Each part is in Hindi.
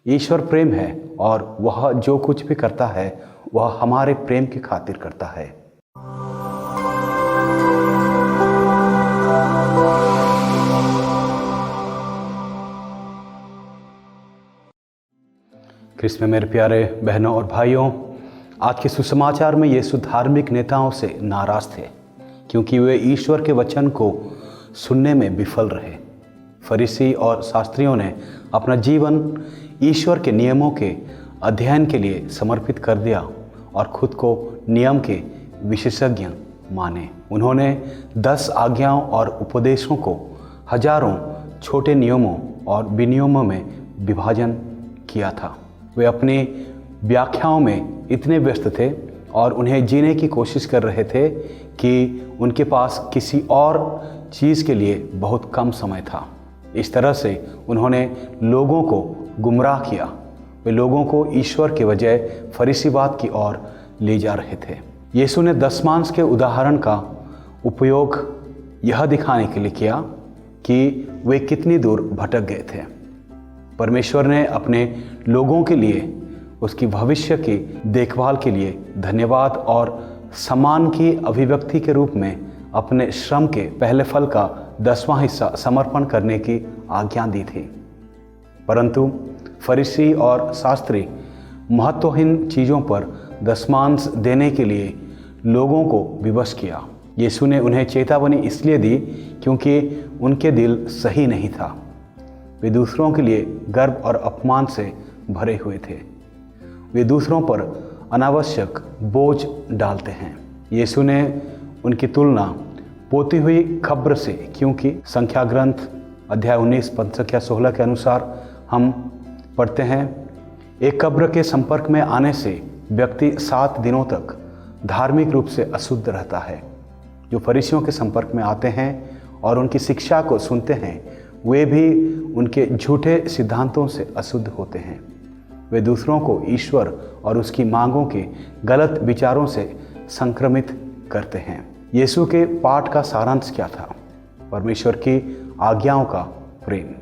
ईश्वर प्रेम है और वह जो कुछ भी करता है वह हमारे प्रेम की खातिर करता है। ख्रिस्त में मेरे प्यारे बहनों और भाइयों, आज के सुसमाचार में यीशु धार्मिक नेताओं से नाराज थे क्योंकि वे ईश्वर के वचन को सुनने में विफल रहे। फरीसी और शास्त्रियों ने अपना जीवन ईश्वर के नियमों के अध्ययन के लिए समर्पित कर दिया और खुद को नियम के विशेषज्ञ माने। उन्होंने 10 आज्ञाओं और उपदेशों को हजारों छोटे नियमों और विनियमों में विभाजन किया था। वे अपनी व्याख्याओं में इतने व्यस्त थे और उन्हें जीने की कोशिश कर रहे थे कि उनके पास किसी और चीज़ के लिए बहुत कम समय था। इस तरह से उन्होंने लोगों को गुमराह किया। वे लोगों को ईश्वर के बजाय फरीसीवाद की ओर ले जा रहे थे। यीशु ने दशमांश के उदाहरण का उपयोग यह दिखाने के लिए किया कि वे कितनी दूर भटक गए थे। परमेश्वर ने अपने लोगों के लिए उसकी भविष्य की देखभाल के लिए धन्यवाद और सम्मान की अभिव्यक्ति के रूप में अपने श्रम के पहले फल का 10वां हिस्सा समर्पण करने की आज्ञा दी थी। परंतु फरीसी और शास्त्री महत्वहीन चीज़ों पर दशमांश देने के लिए लोगों को विवश किया। यीशु ने उन्हें चेतावनी इसलिए दी क्योंकि उनके दिल सही नहीं था। वे दूसरों के लिए गर्व और अपमान से भरे हुए थे। वे दूसरों पर अनावश्यक बोझ डालते हैं। यीशु ने उनकी तुलना पोती हुई खब्र से, क्योंकि संख्या ग्रंथ अध्याय 19 पद संख्या 16 के अनुसार हम पढ़ते हैं, एक कब्र के संपर्क में आने से व्यक्ति 7 दिनों तक धार्मिक रूप से अशुद्ध रहता है। जो फरीसियों के संपर्क में आते हैं और उनकी शिक्षा को सुनते हैं, वे भी उनके झूठे सिद्धांतों से अशुद्ध होते हैं। वे दूसरों को ईश्वर और उसकी मांगों के गलत विचारों से संक्रमित करते हैं। यीशु के पाठ का सारांश क्या था? परमेश्वर की आज्ञाओं का प्रेम,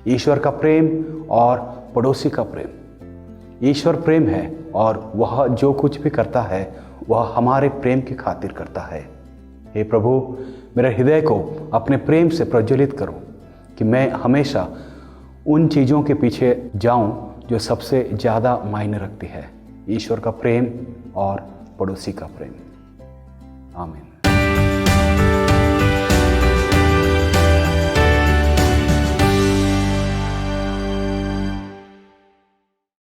ईश्वर का प्रेम और पड़ोसी का प्रेम। ईश्वर प्रेम है और वह जो कुछ भी करता है वह हमारे प्रेम की खातिर करता है। हे प्रभु, मेरे हृदय को अपने प्रेम से प्रज्वलित करो कि मैं हमेशा उन चीज़ों के पीछे जाऊं जो सबसे ज़्यादा मायने रखती है, ईश्वर का प्रेम और पड़ोसी का प्रेम। आमीन।